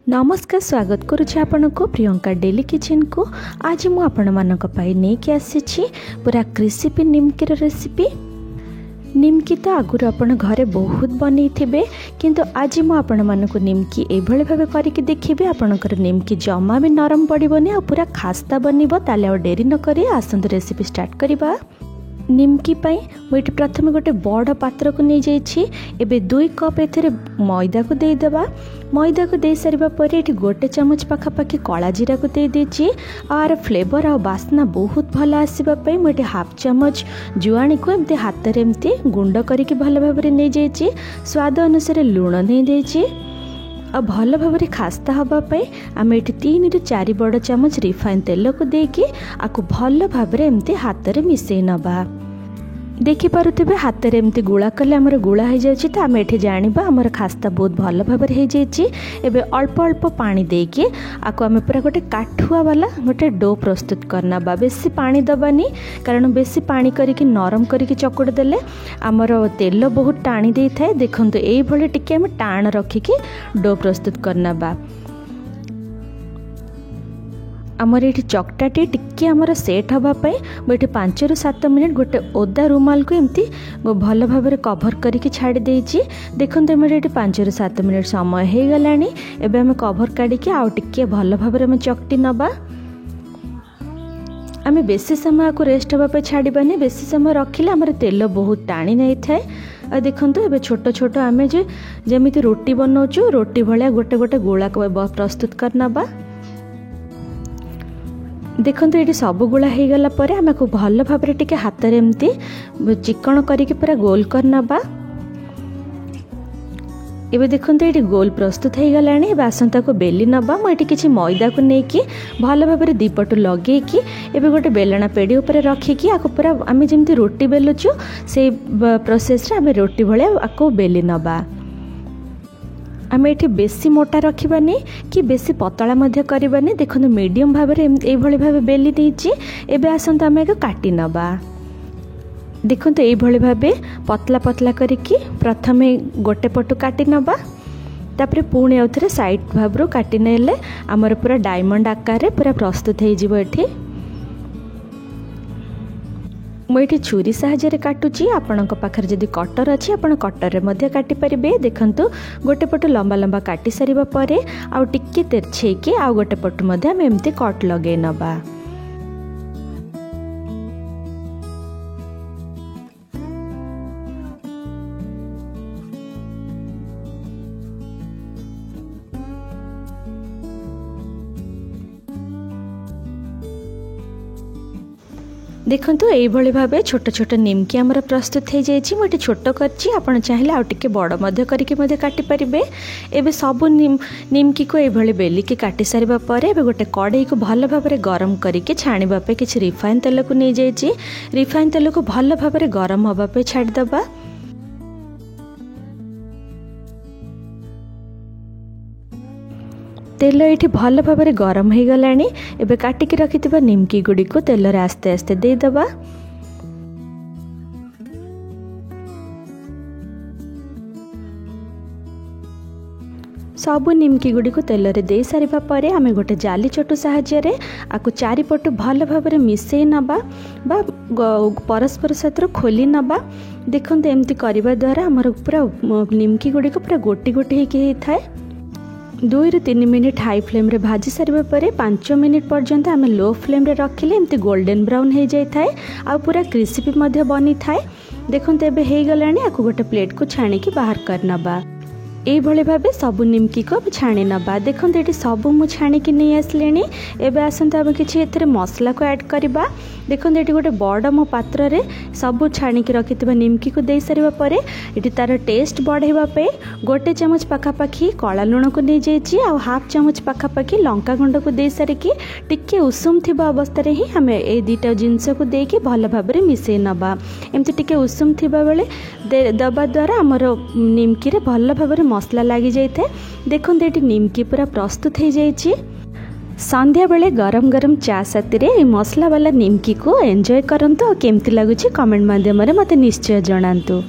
नमस्कार स्वागत करुच्छे आपनको Priyanka daily kitchen को। आज मु आपण मानक पाई नेकी आसी पूरा क्रिस्पी निमकी रेसिपी। निमकी तो आगुरी आपण घरे बहुत बनी थे, किंतु आज मु आपण मानक निमकी एभली भाव करके देखिबे। आपणकर निमकी जमा भी नरम पड़बनी आ पूरा खास्ता बनइबो। ताले आ डेरी न करी आसंत रेसिपी स्टार्ट करिबा। निमकी पाई मुझे प्रथम गोटे बड़ पात्र को नहीं जाइए। एबे 2 कप एथिरे मैदा को दे देबा। मैदा को दे सारिबा परे एठी गोटे चमच पाखापाखि कला जीरा को दे देछि। आर फ्लेवर आ बास्ना बहुत भल आसीबा पई मुझे हाफ चमच जुआणी को एमती हाथ रे एमती गुंड करके भल भाबरे नहीं जाइए। स्वाद अनुसार लूण नहीं देछि। आ भल भाव खास्ता हाँपाई आम ये 3 ରୁ 4 बड़ चामच रिफाइन तेल को देकी आपको भल भाव एमती हाथ में मिसई नवा। देखिपे हाथ में एमती गुला कले आमर गुला हो जाए तो आम ये जाना आमर खास्ता बहुत भल भाव एबे अल्प अल्प पानी देकी आपको आम पूरा गोटे काठुआ वाला गोटे डो प्रस्तुत करना बा। बेसी पानी दबानी, कारण बेसी पानी करके नरम करके चकुड़ देले आमर तेल बहुत टाणी दे थाए। देखंतु एई भली टिके आम टाण रखिकी डो प्रस्तुत करना बा। आमर ये चकटाटी टिके आमर सेट हाँपाई मुझे 5 ରୁ 7 मिनिट गोटे ओदा रुमाल को एमती भल भाव कभर करके छाड़ी देछि। देखते आम ये 5 ରୁ 7 मिनिट समय हो गलानी। एबे आम कभर काढ़ी आउ टिके भल भाव चकटी नबा। आम बेसी समय को रेस्ट हाँपाई छाड़बानी। बेसी समय रखिले आमर तेल बहुत टाणी नहीं थाए। देखंतु एबे छोट छोट आम जेमिति रोटी बनाऊँ रोटी भाया गोटे गोटे गोला प्रस्तुत करना बा। देखंतु ये सब गुला हो गला परे आम को भल भाव टिके हाथ रे एमती चिकन करके पूरा गोल करना बा। एबे देखंतु ये गोल प्रस्तुत हो गलानी। एबे आसंता को बेली नबा। मुझे किसी मैदा को लेकिन भल भाव दीपटू लगे कि एबे गोटे बेलना पेड़ी ऊपर रखिकी आपको पूरा आम जमी रोटी बेलुचु से प्रोसेस रे आम रोटी भाया आपको बेली नबा। आम ये बेसी मोटा रखिबानी कि बेसी पतला मध्य करबानी। देखो मीडियम भाव ये भाव बेली देछि। एबे आसंत आम एक काटी नबा। देखो ये भाव पतला पतला करिकी प्रथमे गोटे पटु काटी नबा। तापरे पुणी आउथरे साइड भाव काटी नेले आमर पूरा डायमंड आकार रे पूरा प्रस्तुत हो जिवो। एठी मुझे छुरी साहाय्य काटुची। आपणक पाखरे जदि कटर अच्छी आप कटर रे मध्य काटी परिबे। देखंतु गोटे पटु लंबा लंबा काटी सारिबा परे आउ टिके तेरछेकी आउ गोटे पटु मध्य आम एमती कट लगे नबा। देखंतु एभली भाव छोट छोट निमकी आमर प्रस्तुत हो जाइए। मुझे छोट करछि, आपण चाहिए आउ टिके बड़ मध्य करके मध्य काटी परिबे। एबे सब निमकी को एभली बेली के काटी सारिबा परे एबे गोटे कढ़ई को भल भाव गरम करके छाणिबा पे किछि रिफाइन तेल को नहीं जाइए। रिफाइन तेल को भल भाव गरम होबा पे छाड़ी दबा। तेल ये भल भाव गरम हो गलानी। एबे काटिकी रखिथिबा निमकी गुडी को तेल रे आस्ते आस्ते दे दबा। सबु निमकी गुडी को तेल रे दे सारिबा परे आमे गोटे जाली चटु साहाय्य रे आकु चारिपटु भल भाव मिसई नबा बा परस्पर सहित खोली नबा। देखंतु एमती करबा द्वारा हमर पूरा निमकी गुडी को पूरा गोटी गोटी होई थाए। 2 ରୁ 3 मिनिट हाई फ्लेम रे भाजी सारिबा परे 5 मिनिट पर्यंत आम लो फ्लेम रे रखिले एमती गोल्डन ब्राउन हो जाए थाए। आ पूरा क्रिस्पी मध्य बनी थाए। देखंतु एबे हो गलानी। आकु गोटे प्लेट को छाणिकी बाहर करना बा। एई भली भाबे सबु निमकी को छाणी नबा। देखंतु एटी सबु मु छाणिकी नहीं आसलेनी। एबे आसंतु आम किछि एथरे मसला को ऐड करबा। देखंतु एटी गोटे बड़ मो पात्र रे सबु छाणिकी रखिथिबा निमकी को दे सारिबा परे एटी तार टेस्ट बढ़ेबा पे गोटे चमच पाखापाखि कला लूण को नहीं जाइछि आ हाफ चमच पाखापाखि लंका गुंड को दे सारिकी टिके उषुम थिबा अवस्था रे ही हमें ए दुटा जिंस को देकी भल भाव मिसई नबा। एमती टिके उषुम थिबा बेले दबा द्वारा हमर निमकी रे भल भाव मसला लगी जाए। देखते ये निमकी पूरा प्रस्तुत हो जाइए। संध्या बेले गरम गरम चा साथी रे मसला वाला निमकी को एंजॉय करंतु। केमती लगुच कमेंट माध्यम मते निश्चय जणांतु।